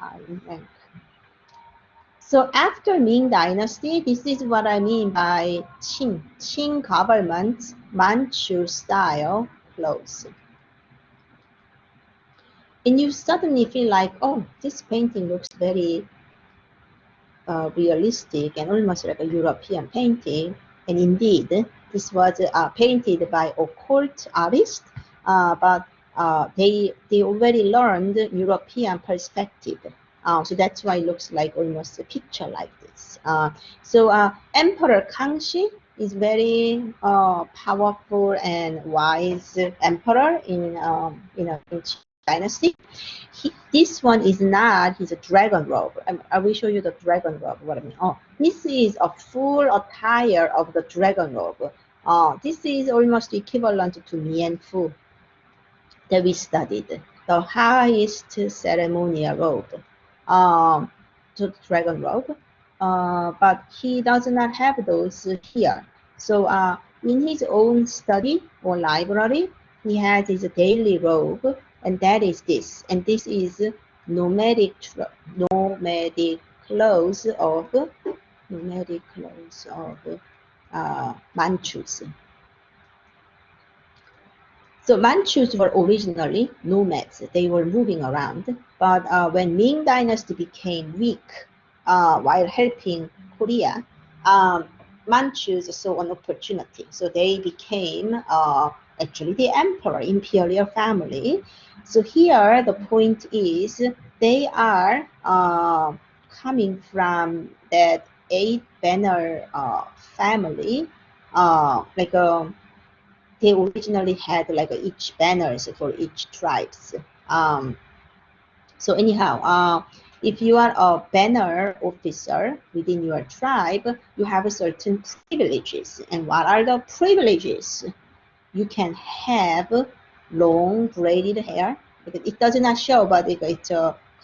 high in rank. So after Ming Dynasty, this is what I mean by Qing government Manchu style clothes. And you suddenly feel like, oh, this painting looks very realistic and almost like a European painting. And indeed, this was painted by occult artists, but they already learned European perspective. So that's why it looks like almost a picture like this. So Emperor Kyunghee is very powerful and wise emperor in in Qing dynasty. This one is not his dragon robe. I will show you the dragon robe. What I mean. Oh, this is a full attire of the dragon robe. This is almost equivalent to Mian-fu that we studied, the highest ceremonial robe, to the dragon robe. But he does not have those here. So in his own study or library, he has his daily robe, and that is this. And this is nomadic clothes of Manchus. So Manchus were originally nomads. They were moving around. But when Ming Dynasty became weak while helping Korea, Manchus saw an opportunity. So they became actually the emperor, imperial family. So here the point is they are coming from that 8-banner family, they originally had like each banners for each tribes. So anyhow, if you are a banner officer within your tribe, you have certain privileges. And what are the privileges? You can have long braided hair. It does not show, but it's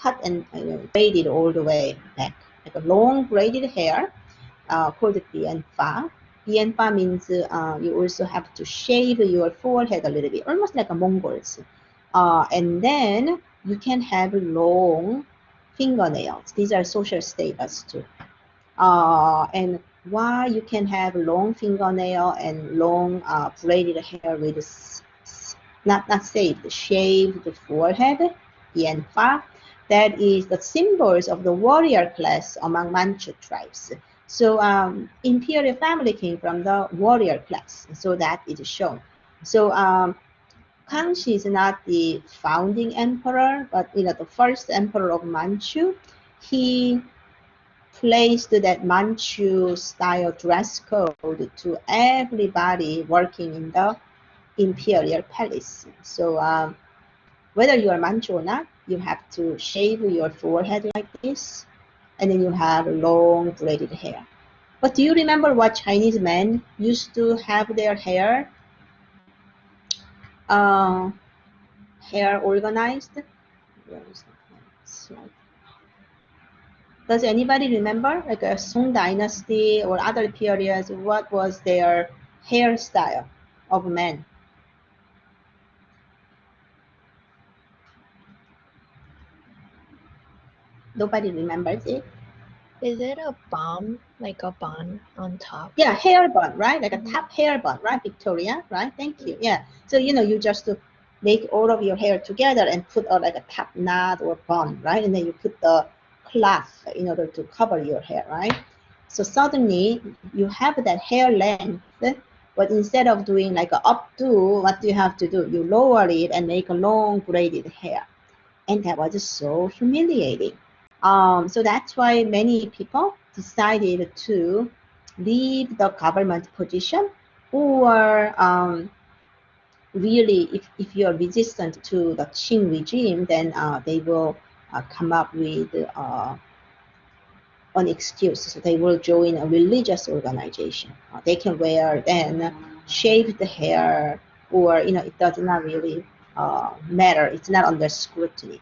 cut and braided all the way back. Like a long braided hair called bian-fa. Bian-fa means you also have to shave your forehead a little bit, almost like a Mongols. And then you can have long fingernails. These are social status too. And why you can have long fingernail and long braided hair with not shaved forehead, bian-fa, that is the symbols of the warrior class among Manchu tribes. So imperial family came from the warrior class, so that is shown. So Kyunghee is not the founding emperor, but the first emperor of Manchu. He placed that Manchu style dress code to everybody working in the imperial palace. So whether you are Manchu or not, you have to shave your forehead like this, and then you have long braided hair. But do you remember what Chinese men used to have their hair organized? Does anybody remember, like a Song Dynasty or other periods, what was their hairstyle of men? Nobody remembers it. Is it a bun, like a bun on top? Yeah, hair bun, right? Like a top hair bun, right, Victoria? Right? Thank you. Yeah. So you just to make all of your hair together and put like a top knot or bun, right? And then you put the cloth in order to cover your hair, right? So suddenly you have that hair length, but instead of doing like a updo, what do you have to do? You lower it and make a long braided hair, and that was so humiliating. So that's why many people decided to leave the government position, or really, if you're resistant to the Qing regime, then they will come up with an excuse. So they will join a religious organization. They can wear then shaved hair, or it does not really matter. It's not under scrutiny.